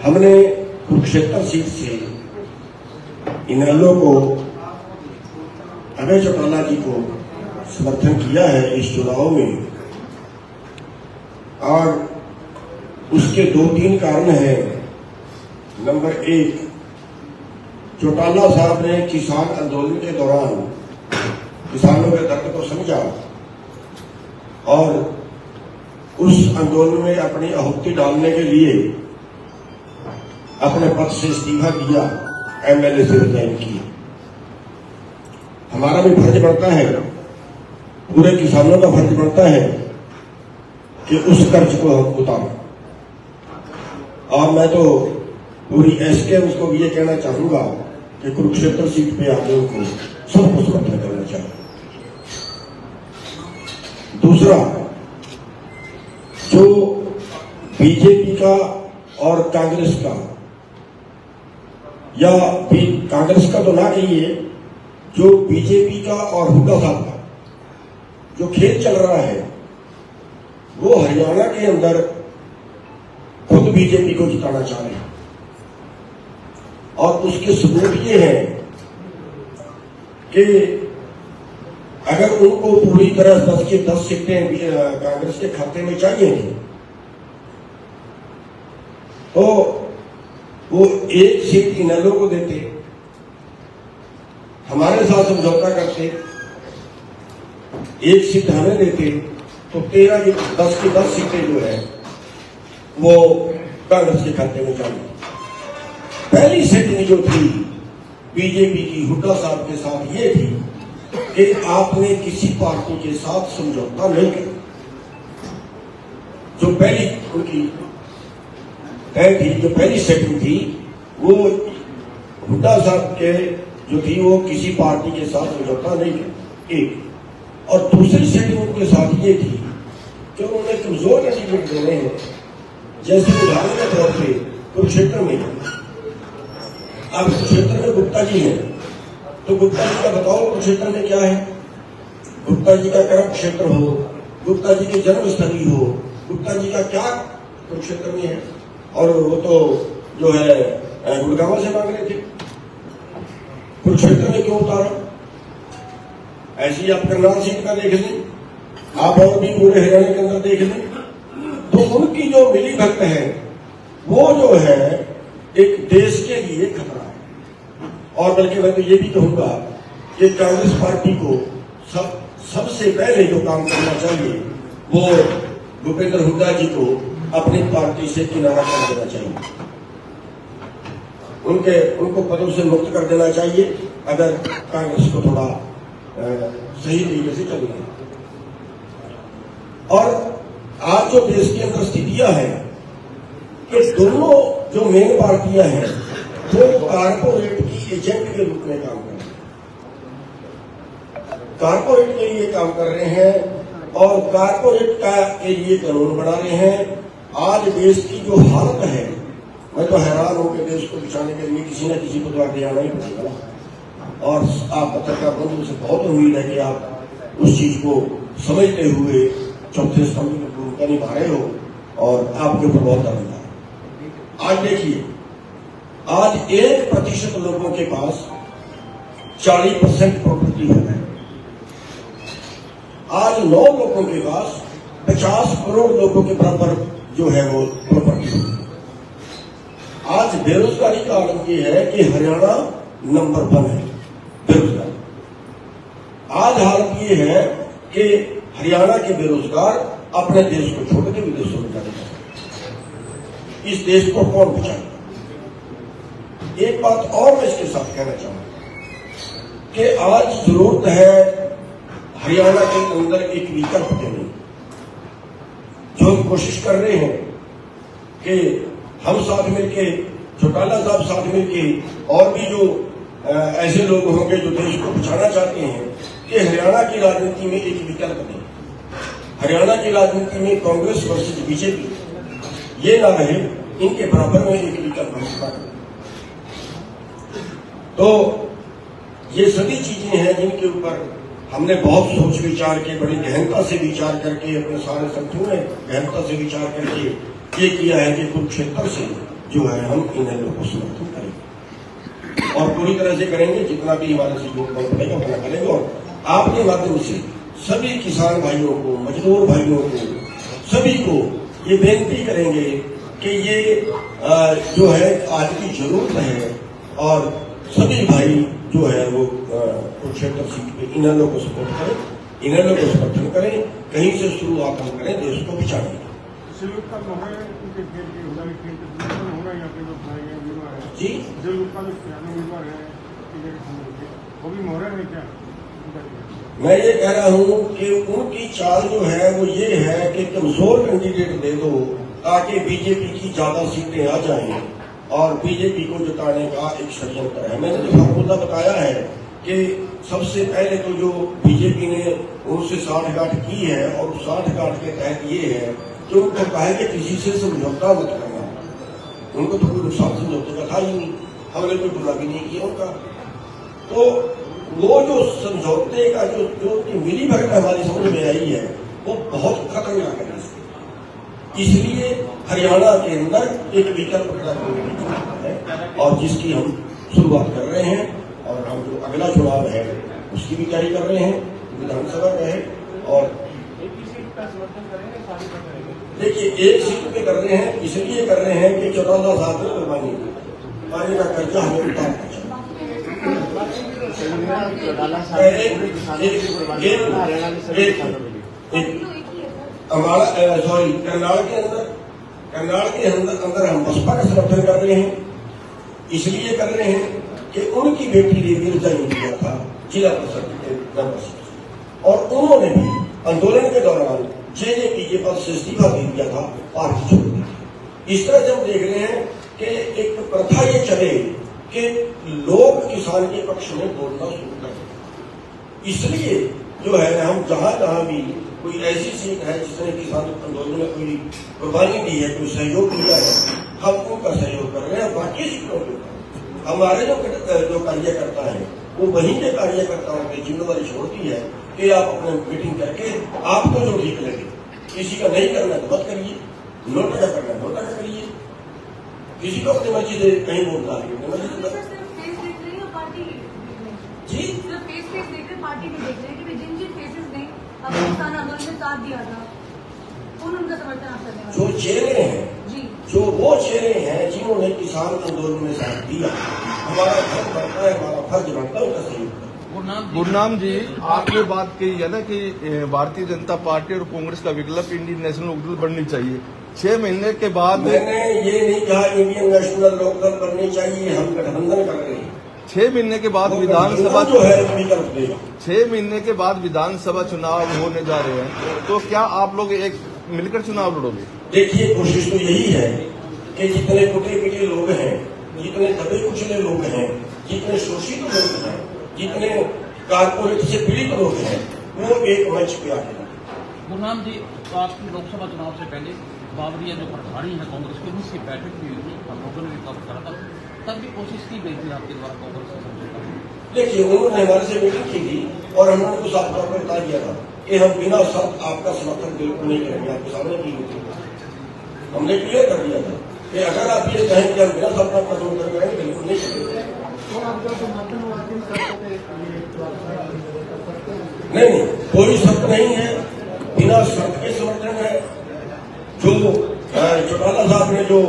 हमने कुरुक्षेत्र सीट से इनेलो को, अभय चौटाला जी को समर्थन किया है इस चुनाव में, और उसके 2-3 कारण हैं। नंबर 1, चौटाला साहब ने किसान आंदोलन के दौरान किसानों के दर्द को समझा और उस आंदोलन में अपनी आहुति डालने के लिए अपने पद से इस्तीफा दिया, एमएलए से रिजाइन किया। हमारा भी फर्ज बनता है, पूरे किसानों का फर्ज बनता है कि उस कर्ज को हम उतारें। और मैं तो पूरी एसके उसको भी ये कहना चाहूंगा कि कुरुक्षेत्र सीट पे आप लोगों को सबको समर्थन करना चाहिए। दूसरा, जो बीजेपी का और कांग्रेस का, या कांग्रेस का तो ना कहिए, जो बीजेपी का और हुड्डा साहब का जो खेल चल रहा है, वो हरियाणा के अंदर खुद बीजेपी को जिताना चाह रहे हैं। और उसके सबूत ये है कि अगर उनको पूरी तरह 10 की 10 सीटें कांग्रेस के खाते में चाहिए थी, तो वो 1 सीट इनेलो को देते, हमारे साथ समझौता करते, 1 सीट हमें देते, तो 13 की 10 की 10 सीटें जो है वो कांग्रेस के खाते में चाहिए। पहली सेटिंग जो थी बीजेपी की हुड्डा साहब के साथ ये थी कि आपने किसी पार्टी के साथ समझौता नहीं किया। जो पहली उनकी तय थी, जो पहली सेटिंग थी, वो हुड्डा साहब के जो थी वो किसी पार्टी के साथ समझौता नहीं किया, एक। और दूसरी सेटिंग उनके साथ ये थी कि उन्होंने कमजोर कैंडिडेट देने हैं, जैसे उदाहरण के तौर पर कुरुक्षेत्र में, अब कुरुक्षेत्र में गुप्ता जी हैं, तो गुप्ता जी का बताओ कुरुक्षेत्र में क्या है। गुप्ता जी का कर्म क्षेत्र हो, गुप्ता जी की जन्मस्थली हो, गुप्ता जी का क्या कुरुक्षेत्र में है। और वो तो जो है गुड़गांव से मांग रहे थे, कुरुक्षेत्र में क्यों उतारा। ऐसे ही आप करनाल सीट का देख लें, आप और भी पूरे हरियाणा के अंदर देख लें, तो उनकी जो मिली भक्त है वो जो है एक देश के लिए खतरा है। और बल्कि मैं तो ये भी कहूंगा कि कांग्रेस पार्टी को सबसे पहले जो काम करना चाहिए वो भूपेंद्र हुड्डा जी को अपनी पार्टी से किनारा कर देना चाहिए, उनको पदों से मुक्त कर देना चाहिए, अगर कांग्रेस को थोड़ा सही तरीके से चलना है। और आज जो देश के अंदर स्थितियां हैं कि दोनों जो मेन पार्टियां हैं वो कारपोरेट की एजेंट के रूप में काम कर रहे हैं, कारपोरेट के लिए काम कर रहे हैं और कारपोरेट का के लिए कानून बना रहे हैं। आज देश की जो हालत है, मैं तो हैरान हूं कि देश को बचाने के लिए किसी न किसी को तो आगे आना ही पड़ेगा। और आप पत्रकार बंधु से बहुत उम्मीद है कि आप उस चीज को समझते हुए चौथे स्तंभ की भूमिका निभा रहे हो और आपके ऊपर बहुत दर्द है। आज देखिए, आज 1% लोगों के पास 40% प्रॉपर्टी हो गई। आज 9 लोगों के पास 50 करोड़ लोगों के बराबर जो है वो प्रॉपर्टी हो गई। आज बेरोजगारी का आलम यह है कि हरियाणा नंबर 1 है बेरोजगारी। आज हालत ये है कि हरियाणा के बेरोजगार अपने देश को छोड़ के विदेशों में जाने लगे। इस देश को कौन बचाएगा। एक बात और मैं इसके साथ कहना चाहूंगा कि आज जरूरत है हरियाणा के अंदर एक विकल्प देने, जो हम कोशिश कर रहे हैं कि हम साथ मिलके, चौटाला साहब साथ मिलके, और भी जो ऐसे लोग होंगे जो देश को बचाना चाहते हैं, कि हरियाणा की राजनीति में एक विकल्प दें। हरियाणा की राजनीति में कांग्रेस वर्सेस बीजेपी ये ना रहे, इनके बराबर में एक विकल्प हम। तो ये सभी चीजें हैं जिनके ऊपर हमने बहुत सोच विचार के, बड़ी गहनता से विचार करके, अपने सारे संगठनों ने गहनता से विचार करके ये किया है कि कुरुक्षेत्र से जो है हम इन लोगों को समर्थन करेंगे और पूरी तरह से करेंगे। जितना भी हमारे से जोड़ बल पड़ेगा उतना करेंगे। और आपके माध्यम से सभी किसान भाइयों को, मजदूर भाइयों को, सभी को ये बेनती करेंगे कि ये जो है आज की जरूरत है और सभी भाई जो है वो कुरुक्षेत्र सीट पे इन लोगों को सपोर्ट करें, इन लोगों को समर्थन करें। कहीं से शुरुआत हम करें, देश को बचाने। जी मैं ये कह रहा हूँ कि उनकी चाल जो है वो ये है कि कमजोर कैंडिडेट दे दो ताकि बीजेपी की ज्यादा सीटें आ जाएं और बीजेपी को जिताने का एक षड्यंत्र है। मैंने जो फार्मूला बताया है कि सबसे पहले तो जो बीजेपी ने उनसे साठगांठ की है और उस साठगांठ के तहत ये है कि उनको कहा है कि किसी से समझौता मत करना। उनको तो कोई नुकसान समझौते का था ही नहीं, हमने कोई बुरा भी नहीं किया उनका। तो वो जो समझौते का जो मिली भगत हमारी समझ में आई है वो बहुत खतरनाक है। इसलिए हरियाणा के अंदर एक विकल्प है और जिसकी हम शुरुआत कर रहे हैं और हम जो अगला चुनाव है उसकी भी तैयारी कर रहे हैं, विधानसभा का है। और देखिए एक सीट पे कर रहे हैं, इसलिए कर रहे हैं कि 14 साल में कुर्बानी पानी का कर्जा हमें उतारना करनाल के अंदर हम बसपा का समर्थन कर रहे हैं। इसलिए कर रहे हैं कि उनकी बेटी ने भी रिजाइन किया था जिला परिषद के मेंबरशिप और उन्होंने भी आंदोलन के दौरान जेजेपी के पास से इस्तीफा दे दिया था, पार्टी छोड़ दी। इस तरह से हम देख रहे हैं कि एक प्रथा ये चले कि लोग किसान के पक्ष में बोलना शुरू कर दें। इसलिए जो है हम जहां जहां भी कोई ऐसी सीट है जिसने किसान आंदोलन में कोई कुर्बानी दी है, कोई सहयोग दिया है, हम उनका सहयोग कर रहे हैं। बाकी सीटों के हमारे जो कार्यकर्ता है वो वहीं के कार्यकर्ताओं की जिम्मेदारी छोड़ती है कि आप अपने मीटिंग करके आपको जो ठीक लगे, किसी का नहीं करना तो मत करिए, नोटा का करना नोटा का करिए, किसी को अपनी मर्जी से कहीं वोट डालिए, अपनी मर्जी से। जी पार्टी भी देख रहे हैं कि जिन जिन फेसेस ने अपने किसान आंदोलन में साथ दिया था उनका समर्थन आप करने वाले जो चेहरे हैं जी, जो वो चेहरे हैं जिन्होंने किसान आंदोलन में साथ दिया, हमारा फर्ज बनता है, हमारा फर्ज बनता है उनका सहयोग। गुरनाम जी, आपने बात कही है ना कि भारतीय जनता पार्टी और कांग्रेस का विकल्प इंडियन नेशनल लोकदल बननी चाहिए। 6 महीने के बाद मैंने ये नहीं कहा इंडियन नेशनल लोकदल बननी चाहिए, हम गठबंधन कर रहे हैं। 6 महीने के बाद विधानसभा जो है विकल्प देगा। 6 महीने के बाद विधानसभा चुनाव होने जा रहे हैं, तो क्या आप लोग एक मिलकर चुनाव लड़ोगे? देखिए कोशिश तो यही है कि जितने टूटे पिटे लोग हैं, जितने दबे कुचले लोग हैं, जितने शोषित लोग हैं, जितने कारपोरेट से पीड़ित लोग हैं, वो एक मंच पे आ गए। गुरनाम जी, तो आपकी लोकसभा चुनाव से पहले बावरिया जो प्रभारी है कांग्रेस के, उनसे बैठक भी हुई, हम लोगों ने भी कवर करा था, तब भी कोशिश की गई थी आपके द्वारा कांग्रेस से समझौता। देखिए उन्होंने हमारे से मीटिंग की थी और हमने उनको साफ तौर पर बता दिया था कि हम बिना शर्त आपका समर्थन बिल्कुल नहीं करेंगे। आपके सामने की थी, हमने क्लियर कर दिया था कि अगर आप ये कहें कि हम बिना शर्त आपका समर्थन करेंगे, बिल्कुल नहीं करेंगे। नहीं, कोई शर्त नहीं है, बिना शर्त के समर्थन है। जो चौटाला साहब ने जो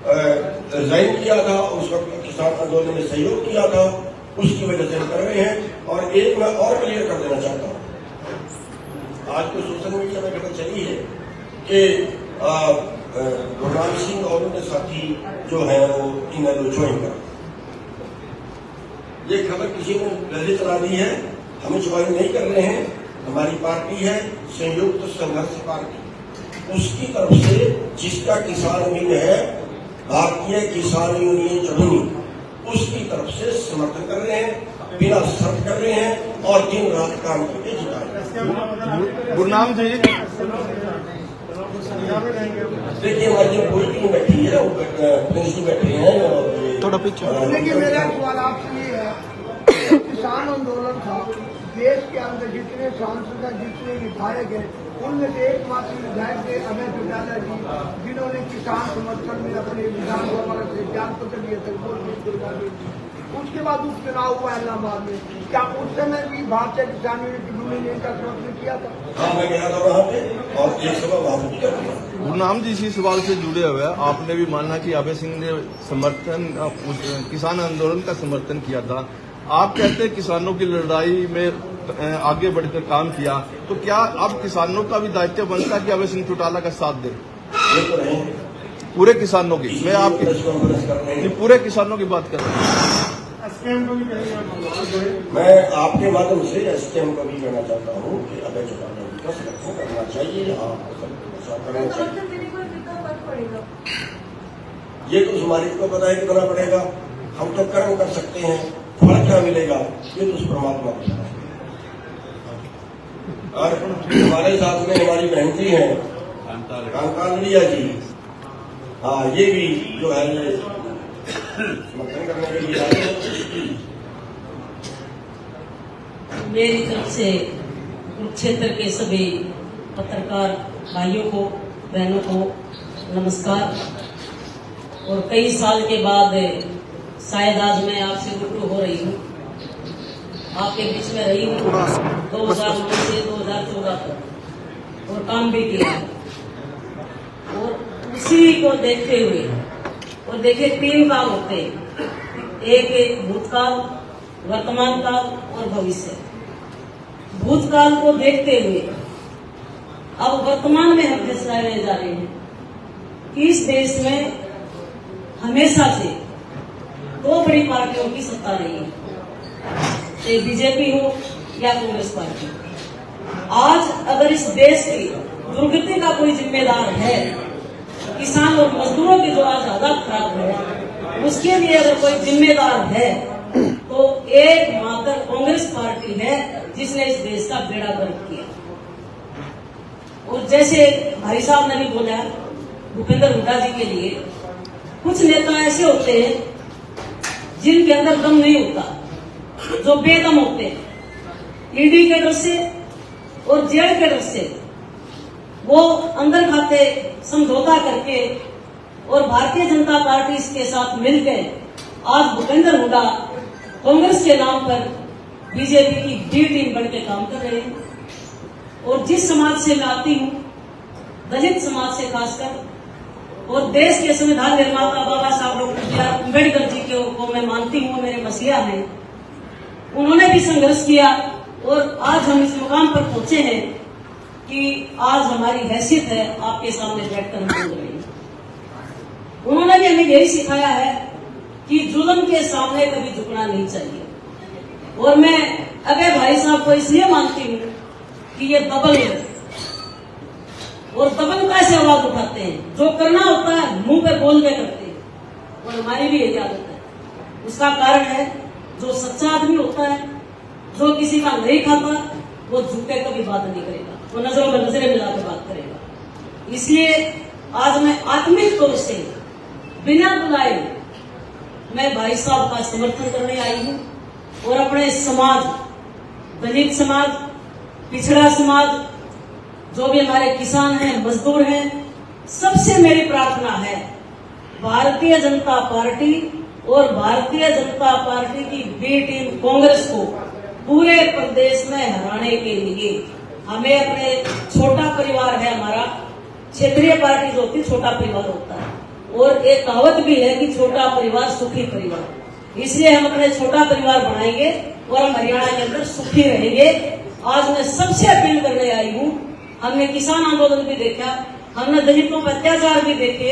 रिजाइन किया था, उस वक्त किसान आंदोलन में सहयोग किया था, उसकी वजह से हम कर रहे हैं। और एक मैं और क्लियर कर देना चाहता हूं, आज तो सोशल मीडिया में खबर चली है कि गुरनाम सिंह और उनके साथी जो है वो इन्हें ज्वाइन कर, ये खबर किसी ने पहले चला दी है। हम ज्वाइन नहीं कर रहे हैं, हमारी पार्टी है संयुक्त संघर्ष पार्टी, उसकी तरफ से जिसका किसान विंग है भारतीय किसान यूनियन जमुनी, उसकी तरफ से समर्थन कर रहे हैं, बिना शर्त कर रहे हैं और दिन रात काम करके जिता रहे हैं। गुरनाम जी, देखिए हमारी जो पूरी टीम बैठी है वो बैठे हैं और थोड़ा पीछे। लेकिन मेरा सवाल आपसे ये है, किसान आंदोलन था, देश के अंदर जितने सांसद हैं, जितने विधायक हैं, उनमें से एकमात्र विधायक थे अभय चौटाला जी, जिन्होंने किसान समर्थन में अपने विधानसभा से ज्ञापन दिए थे। दुर्गा देवी, उसके बाद उपचुनाव हुआ इलाहाबाद में, क्या उस समय भी भारतीय किसान यूनियन ने इनका समर्थन किया था? हाँ, मैं गया था वहाँ पे और एक सभा वहाँ पे किया था। गुरनाम जी इसी सवाल से जुड़े हुए हैं। आपने भी माना कि अभय सिंह ने किसान आंदोलन का समर्थन किया था। आप कहते हैं किसानों की लड़ाई में आगे बढ़कर काम किया, तो क्या अब किसानों का भी दायित्व बनता है कि अभय सिंह चौटाला का साथ दे? ये तो नहीं, पूरे किसानों की, मैं आपकी कांग्रेस कर रहे हैं। पूरे किसानों की बात कर रहा हूँ। मैं आपके माध्यम से एसकेएम को भी कहना चाहता हूँ कि अभय चौटाला जी का समर्थन करना चाहिए। हाँ, करना चाहिए। समर्थन देने को कितना फर्क पड़ेगा? ये तो हमारे को पता है कितना पड़ेगा। हम तो कर्म कर सकते हैं, फल क्या मिलेगा ये तो उस परमात्मा को पता है। और हमारे साथ में हमारी बहन जी हैं कांकालिया जी, हाँ, ये भी जो है ये समर्थन करने के लिए आए हैं। मेरी तरफ से कुरुक्षेत्र के सभी पत्रकार भाइयों को, बहनों को नमस्कार। और कई साल के बाद शायद आज मैं आपसे रूबरू हो रही हूँ। आपके बीच में रही हूँ 2009 से 2014 तक और काम भी किया। और उसी को देखते हुए, और देखिए 3 काल होते हैं, एक भूतकाल, वर्तमान काल और भविष्य। भूतकाल को देखते हुए अब वर्तमान में हम फैसला लेने जा रहे हैं कि इस देश में हमेशा से 2 बड़ी पार्टियों की सत्ता रही है, चाहे बीजेपी हो या कांग्रेस पार्टी। आज अगर इस देश की दुर्गति का कोई जिम्मेदार है, किसान और मजदूरों की जो आज हालत खराब है, उसके लिए अगर कोई जिम्मेदार है तो एकमात्र कांग्रेस पार्टी है जिसने इस देश का बेड़ा गर्क किया। और जैसे भाई साहब ने भी बोला भूपेंद्र हुड्डा जी के लिए, कुछ नेता ऐसे होते हैं जिनके अंदर दम नहीं होता, जो बेदम होते हैं। ईडी के डर से और जेल के डर से वो अंदर खाते समझौता करके और भारतीय जनता पार्टी के साथ मिलकर आज भूपेंद्र हुड्डा कांग्रेस के नाम पर बीजेपी की बी टीम बनकर काम कर रहे हैं। और जिस समाज से मैं आती हूँ, दलित समाज से खासकर, और देश के संविधान निर्माता बाबा साहब डॉक्टर अम्बेडकर जी को मैं मानती हूँ, मेरे मसीहा हैं। उन्होंने भी संघर्ष किया और आज हम इस मुकाम पर पहुंचे हैं कि आज हमारी हैसियत है आपके सामने बैठकर हम बोल रहे हैं। उन्होंने भी हमें यही सिखाया है कि जुल्म के सामने कभी झुकना नहीं चाहिए। और मैं अभय भाई साहब को इसलिए मानती हूँ कि ये दबंग है, और दबंग कैसे आवाज उठाते हैं, जो करना होता है मुंह पे बोल के करते हैं, और हमारी भी यही आदत है। उसका कारण है जो सच्चा आदमी होता है, जो किसी का नहीं खाता, वो झुके कभी बात नहीं करेगा, वो नजरों में नजरें मिला के बात करेगा। इसलिए आज मैं आत्मिक तौर से बिना बुलाए मैं भाई साहब का समर्थन करने आई हूँ और अपने समाज, दलित समाज, पिछड़ा समाज, जो भी हमारे किसान हैं, मजदूर हैं, सबसे मेरी प्रार्थना है भारतीय जनता पार्टी और भारतीय जनता पार्टी की बी टीम कांग्रेस को पूरे प्रदेश में हराने के लिए हमें अपने छोटा परिवार है हमारा, क्षेत्रीय पार्टी जो होती छोटा परिवार होता है, और एक कहावत भी है कि छोटा परिवार सुखी परिवार। इसलिए हम अपने छोटा परिवार बनाएंगे और हम हरियाणा के अंदर सुखी रहेंगे। आज मैं सबसे अपील करने आई हूँ, हमने किसान आंदोलन भी देखा, हमने दलितों पर अत्याचार भी देखे,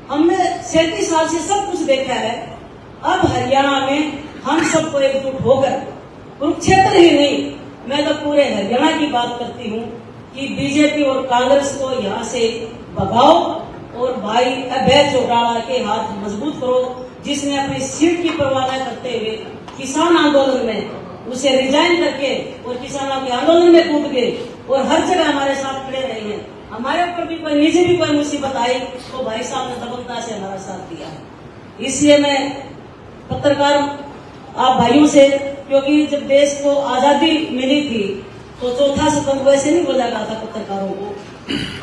हमने 37 साल से सब कुछ देखा है। अब हरियाणा में हम सबको एकजुट होकर, कुरुक्षेत्र ही नहीं, मैं तो पूरे हरियाणा की बात करती हूँ कि बीजेपी और कांग्रेस को यहाँ से भगाओ और भाई अभय चौटाला के हाथ मजबूत करो, जिसने अपनी सीट की परवाह न करते हुए किसान आंदोलन में उसे रिजाइन करके और किसानों के आंदोलन में कूद गए और हर जगह हमारे साथ खड़े रहे हैं। हमारे ऊपर भी कोई निजी भी कोई मुसीबत आई तो भाई साहब ने दबंगता से हमारा साथ दिया है। इसलिए मैं पत्रकार आप भाइयों से क्योंकि जब देश को आजादी मिली थी तो चौथा सितंबर वैसे नहीं बोला गया था पत्रकारों को।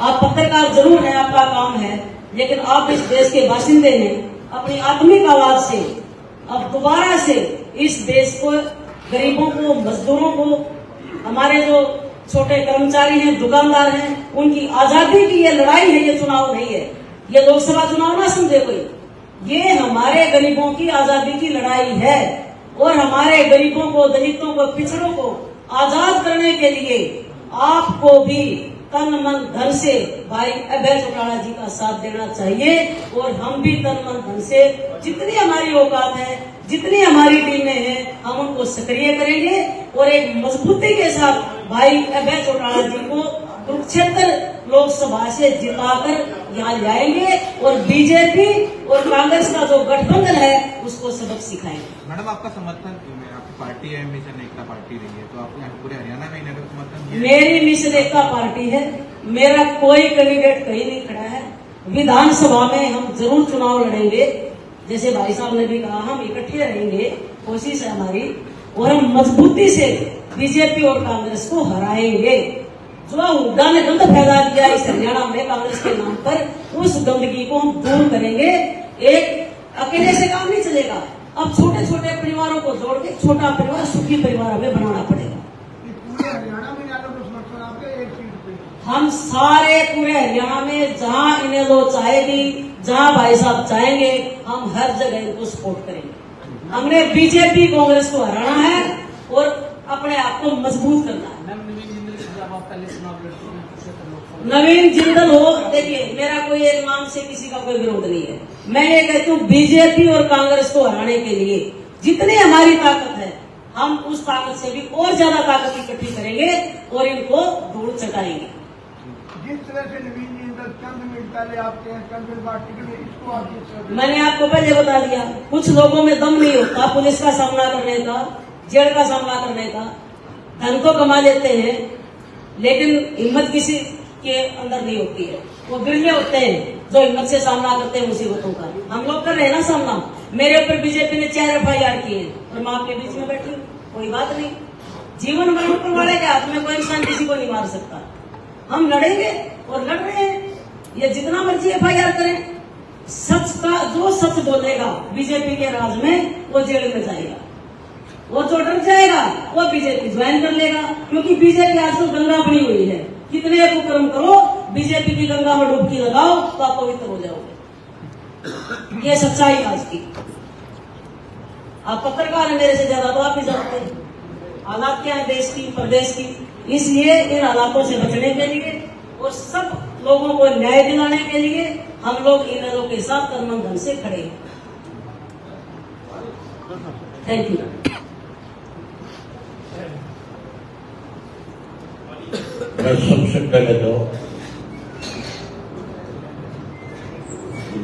आप पत्रकार जरूर हैं, आपका काम है, लेकिन आप इस देश के बाशिंदे हैं। अपनी आत्मिक आवाज से अब दोबारा से इस देश को, गरीबों को, मजदूरों को, हमारे जो छोटे कर्मचारी हैं, दुकानदार हैं, उनकी आजादी की ये लड़ाई है, ये चुनाव नहीं है, ये लोकसभा चुनाव ना समझे कोई। ये हमारे गरीबों की आजादी की लड़ाई है और हमारे गरीबों को, दलितों को, पिछड़ों को आजाद करने के लिए आपको भी तन मन धन से भाई अभय चौटाला जी का साथ देना चाहिए और हम भी तन मन धन से जितनी हमारी औकात है, जितनी हमारी टीमें हैं, हम उनको सक्रिय करेंगे और एक मजबूती के साथ भाई अभय चौटाला जी को कुरुक्षेत्र लोकसभा से जिताकर यहाँ लाएंगे और बीजेपी और कांग्रेस का जो गठबंधन है उसको सबक सिखाएंगे। मैडम, आपका समर्थन क्यों है? आपकी पार्टी है मिशन एकता पार्टी रही है, तो आप यहाँ पूरे हरियाणा में इन्हें समर्थन किया? मेरी मिशन एकता पार्टी है, मेरा कोई कैंडिडेट कहीं नहीं खड़ा है। विधानसभा में हम जरूर चुनाव लड़ेंगे, जैसे भाई साहब ने भी कहा, हम इकट्ठे रहेंगे, कोशिश है हमारी, और हम मजबूती से बीजेपी और कांग्रेस को हराएंगे। जो हुड्डा ने गंद फैला दिया इस हरियाणा में कांग्रेस के नाम पर, उस गंदगी को हम दूर करेंगे। एक अकेले से काम नहीं चलेगा, अब छोटे छोटे परिवारों को जोड़ के छोटा परिवार, सुखी परिवार हमें बनाना पड़ेगा। पूरे हरियाणा में यादव को समर्थन आपके एक सीट पे? हम सारे पूरे हरियाणा में जहां इन्हें लो चाहेगी, जहां भाई साहब चाहेंगे, हम हर जगह इनको सपोर्ट करेंगे। हमने बीजेपी कांग्रेस को हराना है और अपने आप को मजबूत करना है। नवीन जिंदल हो, देखिए मेरा कोई एक नाम से किसी का कोई विरोध नहीं है। मैं ये कहती हूँ बीजेपी और कांग्रेस को हराने के लिए जितनी हमारी ताकत है, हम उस ताकत से भी और ज्यादा ताकत इकट्ठी करेंगे और इनको धूल चटाएंगे। जिस तरह से नवीन जिंदल चंद मिनट पहले आपके कंट्रोल पार्टी के लिए, इसको आप जिस तरह मैंने आपको पहले बता दिया, कुछ लोगों में दम नहीं होता पुलिस का सामना करने का, जेल का सामना करने का। धन तो कमा लेते हैं लेकिन हिम्मत किसी के अंदर नहीं होती है। वो बिरले होते हैं जो हिम्मत से सामना करते हैं मुसीबतों का। हम लोग कर रहे हैं ना सामना। मेरे ऊपर बीजेपी ने 4 FIR किए और मैं आपके बीच में बैठी, कोई बात नहीं। जीवन मरण ऊपर वाले के हाथ में, कोई इंसान किसी को नहीं मार सकता। हम लड़ेंगे और लड़ रहे हैं। ये जितना मर्जी FIR करें, सच का जो सच बोलेगा बीजेपी के राज में वो जेल में जाएगा, वो जो डर जाएगा वो बीजेपी ज्वाइन कर लेगा। क्योंकि बीजेपी आजकल गंगा बनी हुई है, कितने कुकर्म करो, बीजेपी की गंगा में डुबकी लगाओ तो आप पवित्र हो जाओगे। ये सच्चाई आज की। आप पत्रकार हैं मेरे से ज्यादा, तो आप ही जानते हैं हालात क्या है देश की, प्रदेश की। इसलिए इन हालातों से बचने के लिए और सब लोगों को न्याय दिलाने के लिए हम लोग इन लोगों के साथ तन मन धन से खड़े हैं। Thank you. मैं सबसे पहले तो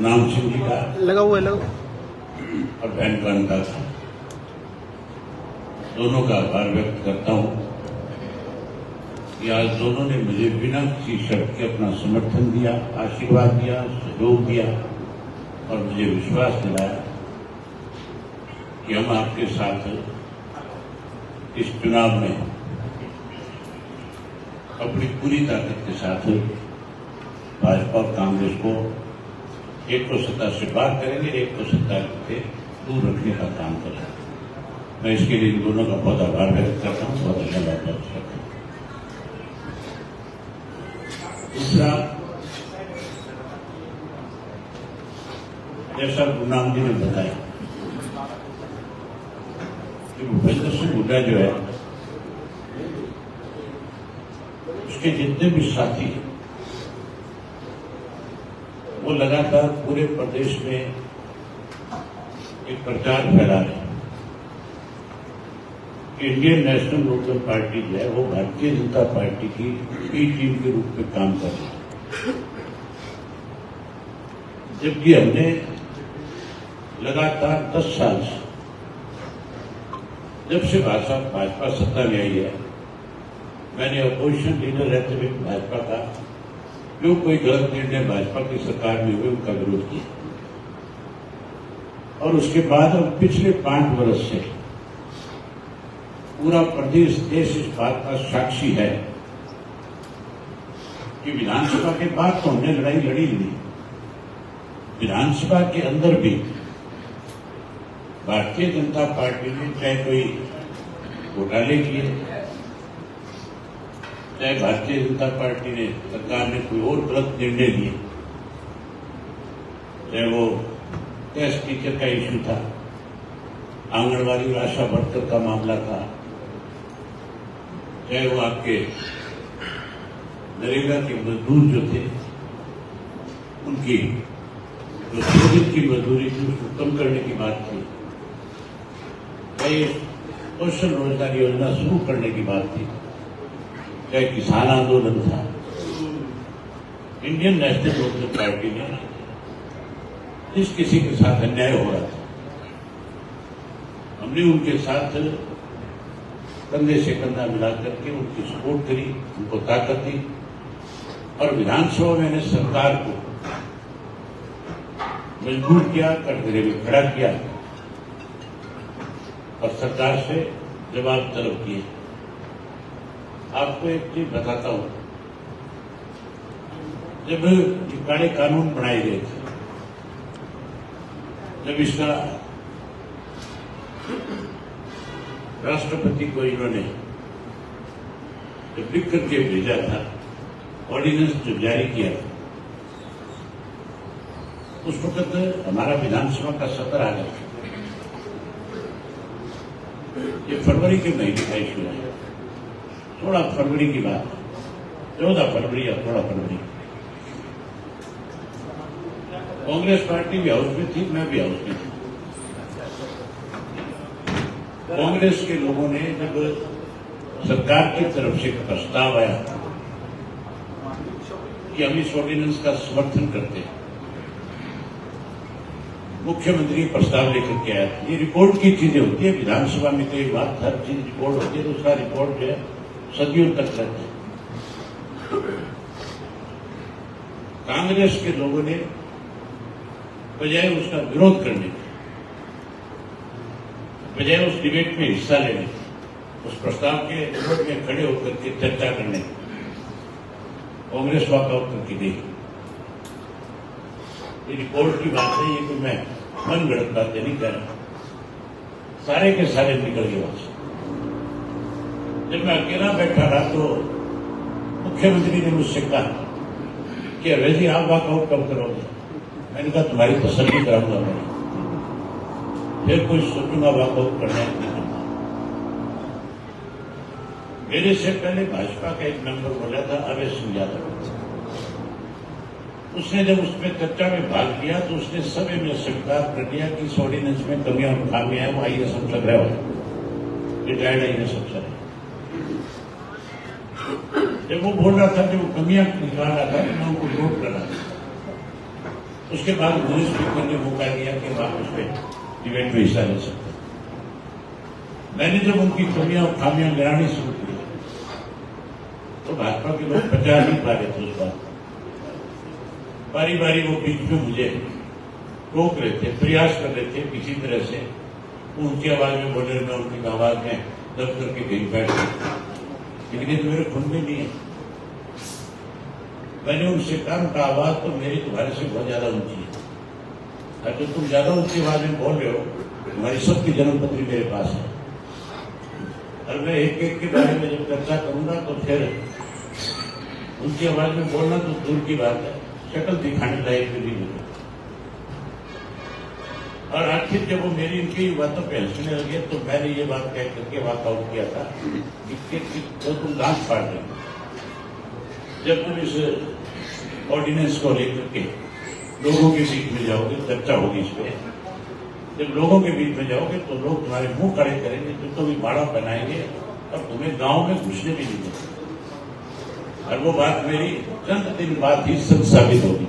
नाम सिंह जी का लगा हुआ है, और बहन कांता का दोनों का आभार व्यक्त करता हूं कि आज दोनों ने मुझे बिना किसी शर्त के अपना समर्थन दिया, आशीर्वाद दिया, सहयोग दिया और मुझे विश्वास दिलाया कि हम आपके साथ इस चुनाव में अपनी पूरी ताकत के साथ भाजपा और कांग्रेस को एक तो सत्ता से बाहर करेंगे, एक तो सत्ता से दूर रखने का काम करेंगे। मैं इसके लिए इन दोनों का बहुत आभार व्यक्त करता हूँ, बहुत धन्यवाद व्यक्त करता हूँ। दूसरा, जैसा गुरनाम जी ने बताया कि भूपेंद्र सिंह हुड्डा जो है, उसके जितने भी साथी हैं वो लगातार पूरे प्रदेश में एक प्रचार फैला रहे हैं कि इंडियन नेशनल लोकदल पार्टी जो है वो भारतीय जनता पार्टी की बी टीम के रूप में काम कर रही है। जबकि हमने लगातार 10 साल से, जब से भाजपा सत्ता में आई है, मैंने अपोजिशन लीडर रहते हुए भाजपा का जो कोई गलत निर्णय भाजपा की सरकार में हुए उनका विरोध किया। और उसके बाद हम पिछले 5 वर्ष से पूरा प्रदेश देश इस बात का साक्षी है कि विधानसभा के बाद तो हमने लड़ाई लड़ी नहीं, विधानसभा के अंदर भी भारतीय जनता पार्टी ने चाहे कोई घोटाले किए, चाहे भारतीय जनता पार्टी ने सरकार ने कोई और गलत निर्णय लिए, चाहे वो टेस्ट टीचर का इश्यू था, आंगनबाड़ी और आशा वर्कर का मामला था, चाहे वो आपके नरेगा के मजदूर जो थे उनकी जो शोधित की मजदूरी थी उसको कम करने की बात थी, चाहे कौशल रोजगार योजना शुरू करने की बात थी, चाहे किसान आंदोलन था, इंडियन नेशनल कांग्रेस पार्टी ने जिस किसी के साथ अन्याय हो रहा था हमने उनके साथ कंधे से कंधा मिला करके उनकी सपोर्ट करी, उनको ताकत दी और विधानसभा में मैंने सरकार को मजबूर किया, कटघरे में खड़ा किया और सरकार से जवाब तलब किए। आपको एक चीज बताता हूं, जब ये काले कानून बनाए गए थे, जब इसका राष्ट्रपति को इन्होंने जब लिख करके भेजा था, ऑर्डिनेंस जो जारी किया था, उस वक्त हमारा विधानसभा का सत्र आ गया। ये फरवरी के महीने का इश्यू है, 16 फरवरी की बात, 14 फरवरी या 16 फरवरी। कांग्रेस पार्टी भी हाउस में थी, मैं भी हाउस में थी। कांग्रेस के लोगों ने जब सरकार की तरफ से प्रस्ताव आया कि हम इस ऑर्डिनेंस का समर्थन करते हैं, मुख्यमंत्री प्रस्ताव लेकर के आया। ये रिकॉर्ड की चीजें होती है, विधानसभा में कई बात हर चीज रिकॉर्ड होती है, तो उसका रिकॉर्ड जो है सदियों तक रहता है। कांग्रेस के लोगों ने बजाय उसका विरोध करने के, बजाय उस डिबेट में हिस्सा लेने, उस प्रस्ताव के विरोध में खड़े होकर के चर्चा करने, कांग्रेस वॉकआउट करके गई। ये रिपोर्ट की बात है, ये तो मैं मन गढ़त बातें नहीं कर रहा, सारे के सारे निकल गए वहां से। जब मैं अकेला बैठा रहा तो मुख्यमंत्री ने मुझसे कहा कि अवैध जी आप वॉकआउट कब करोगे? मैंने कहा तुम्हारी तसल्ली कराऊंगा मैं, फिर कुछ सोचूंगा वॉकआउट करना है नहीं करना। मेरे से पहले भाजपा का एक मेंबर बोला था, अवैध सिंह यादव, उसने जब उसमें चर्चा में भाग लिया तो उसने सब में स्वीकार कर लिया कि इस ऑर्डिनेंस में कमियां और खामियां हैं, वो आईएएस अफसर रहे हो, रिटायर्ड आईएएस अफसर है। जब वो बोल रहा था, जब वो कमियां निकाल रहा था, मैं उनको नोट कर रहा था। उसके बाद मुझे स्पीकर ने मौका दिया कि आप उस पर डिबेट में हिस्सा ले सकते। मैंने जब उनकी कमियां और खामियां गिरानी शुरू की तो भाजपा के लोग बचा नहीं पा रहे थे उस बात। बारी बारी वो बीच में मुझे रोक रहे थे, प्रयास कर रहे थे किसी तरह से उनकी आवाज में बोले, मैं उनकी आवाज में दब करके कहीं बैठ गया, लेकिन ये तो मेरे खून में नहीं है। मैंने उनसे कहा, उनका आवाज तो मेरी तुम्हारे से बहुत ज्यादा ऊंची है, और जो तुम ज्यादा ऊंची आवाज में बोल रहे हो, तुम्हारी सबकी जन्मपत्री मेरे पास है, और मैं एक एक के बारे में जब चर्चा करूंगा तो फिर उनकी आवाज में बोलना तो दूर की बात है, शक्ल दिखाने लायक भी नहीं मिले। और आखिर जब वो मेरी इनकी बातों पे हंसने लगे तो मैंने ये बात कह करके वॉकआउट किया था कि तो तुम दांत फाड़ देंगे, जब तुम इस ऑर्डिनेंस को लेकर के लोगों के बीच में जाओगे, चर्चा होगी इस पे, जब लोगों के बीच में जाओगे तो लोग तुम्हारे मुंह खड़े करेंगे, तो भी बाड़ा बनाएंगे और तुम्हें गांव में घुसने भी नहीं देंगे। और वो बात मेरी चंद दिन बाद ही सच साबित होगी।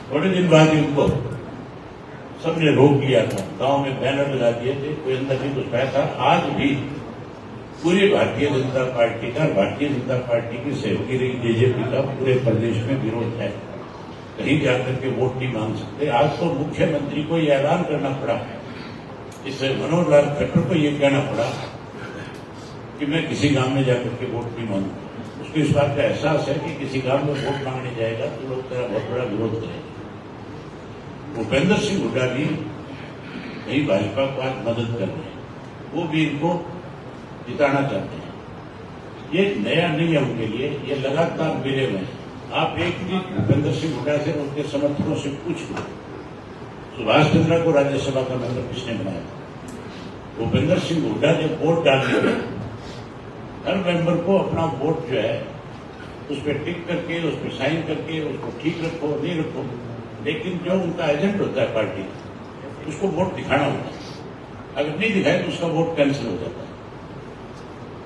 थोड़े दिन बाद ही उनको सबने रोक लिया था, गांव में बैनर लगा दिए थे, कोई अंदर नहीं घुस पाया था। आज भी पूरी भारतीय जनता पार्टी का, भारतीय जनता पार्टी की सहयोगी रही बीजेपी का पूरे प्रदेश में विरोध है, कहीं जाकर के वोट नहीं मांग सकते। आज तो मुख्यमंत्री को यह ऐलान करना पड़ा, इस मनोहर लाल खट्टर को यह कहना पड़ा कि मैं किसी गांव में जाकर के वोट नहीं मांगू। उसको इस बात का एहसास है कि किसी गांव में वोट मांगने जाएगा तो लोग तेरा बहुत बड़ा विरोध करेंगे। भूपेंद्र सिंह हुड्डा भी यही भाजपा को आज मदद कर रहे हैं, वो भी इनको जिताना चाहते हैं। ये नया नहीं है उनके लिए, ये लगातार मिले हुए हैं। आप एक भी भूपेंद्र सिंह हुड्डा से उनके समर्थकों से पूछ लो, सुभाष चंद्रा को राज्यसभा का मेंबर किसने बनाया? भूपेंद्र सिंह हुड्डा जब वोट डालने गए, हर मेंबर को अपना वोट जो है उस पर टिक करके, उस पर साइन करके, उसको ठीक रखो नहीं रखो, लेकिन जो उनका एजेंट होता है पार्टी, उसको वोट दिखाना होता है। अगर नहीं दिखाए तो उसका वोट कैंसिल हो जाता है।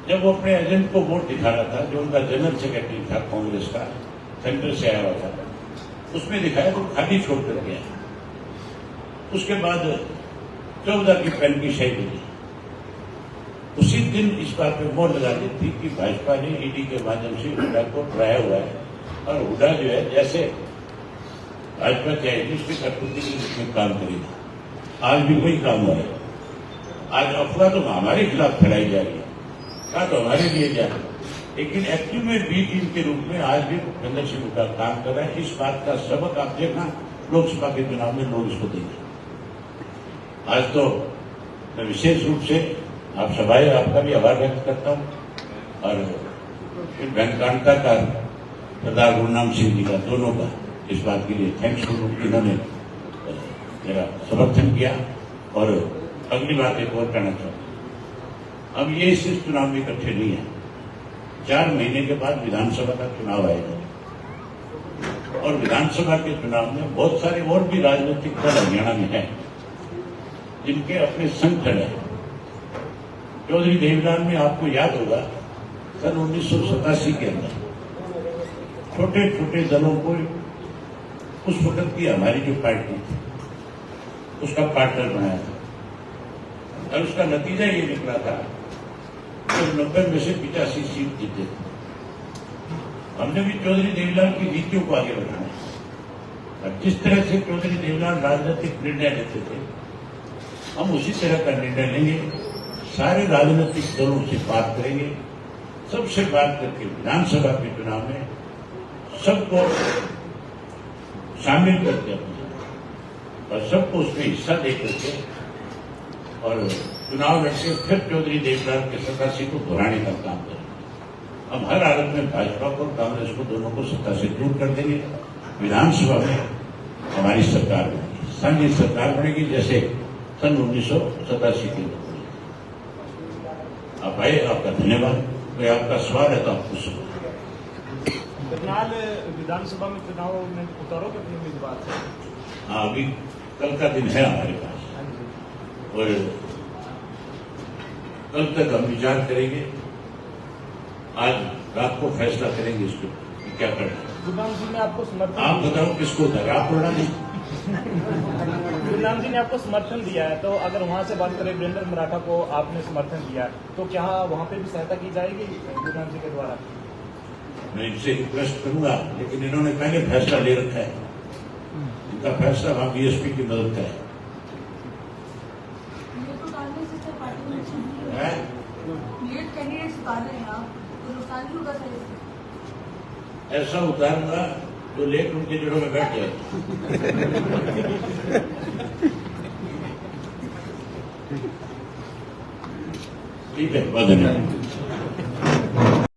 जब वो अपने एजेंट को वोट दिखा रहा था, जो उनका जनरल सेक्रेटरी था कांग्रेस का, सेंटर से आया हुआ था, उसमें दिखाया तो खाली छोड़ कर गया। उसके बाद 14 की पेन की शाही मिली। उसी दिन इस बात पे मोहर लगा दी थी कि भाजपा ने ईडी के माध्यम से हुड्डा को डराया हुआ है, और हुड्डा जो है जैसे भाजपा चाहेगी उसकी कटौती के लिए काम करेगा। आज भी वही काम हो रहा है। आज अफवाह तो हमारे खिलाफ फैलाई जा रही है, कहा तो हमारे लिए जा रही है, लेकिन एक्टिव में बी टीम के रूप में आज भी भूपेंद्र सिंह हुड्डा काम कर रहा है। इस बात का सबक आप देखना लोकसभा के चुनाव में लोग इसको देंगे। आज तो मैं विशेष रूप से आप सभाएं आपका भी आभार व्यक्त करता हूं, और फिर बैंकांता का सरदार गुरुनाम सिंह जी का, दोनों का इस बात के लिए थैंक्स करूं कि इन्होंने मेरा समर्थन किया। और अगली बात एक और कहना चाहता हूं, अब ये सिर्फ चुनाव में इकट्ठे नहीं है, 4 महीने के बाद विधानसभा का चुनाव आएगा, और विधानसभा के चुनाव में बहुत सारे और भी राजनीतिक दल हरियाणा में हैं जिनके अपने संगठन है। चौधरी देवीलाल में आपको याद होगा सन 1987 के अंदर छोटे छोटे दलों को उस वक्त की हमारी जो पार्टी थी उसका पार्टनर बनाया था, और उसका नतीजा ये निकला था कि 90 में से 85 सीट जीते थे। हमने भी चौधरी देवीलाल की नीतियों को आगे बढ़ाना है, और जिस तरह से चौधरी देवीलाल राजनीतिक निर्णय लेते थे, हम उसी तरह का निर्णय लेंगे। सारे राजनीतिक दलों से बात करेंगे, सबसे बात करके विधानसभा के चुनाव में सबको शामिल करके और सबको उसमें हिस्सा दे करके और चुनाव लड़के फिर चौधरी देवीलाल के 87 को दोहराने का काम करेंगे। हम हर हालत में भाजपा को, कांग्रेस को, दोनों को सत्ता से दूर कर देंगे। विधानसभा में हमारी सरकार बनेगी, संघीय सरकार बनेगी, जैसे सन 1987 के अंदर। आप आए, आपका धन्यवाद। मैं आपका सवाल है तो आप पूछ सकते। करनाल विधानसभा में चुनाव में उतारोगे अपने उम्मीदवार से? हाँ, अभी कल का दिन है हमारे पास, और कल तक हम विचार करेंगे। आज रात को फैसला करेंगे इसको कि क्या करना है। गुरुनाम जी ने आपको समर्थन, आप बताओ किसको उतारे? आप बोला नहीं। गुरुनाम जी ने आपको समर्थन दिया है, तो अगर वहां से बात करें वीरेंद्र मराठा को आपने समर्थन दिया, तो क्या वहां पे भी सहायता की जाएगी गुरुनाम जी के द्वारा? मैं इनसे रिक्वेस्ट करूंगा, लेकिन इन्होंने पहले फैसला ले रखा है। इनका फैसला वहां बीएसपी की मदद का है। ऐसा उतारूंगा तो लेट उनके जड़ों में बैठ जाए। ठीक है, बहुत धन्यवाद।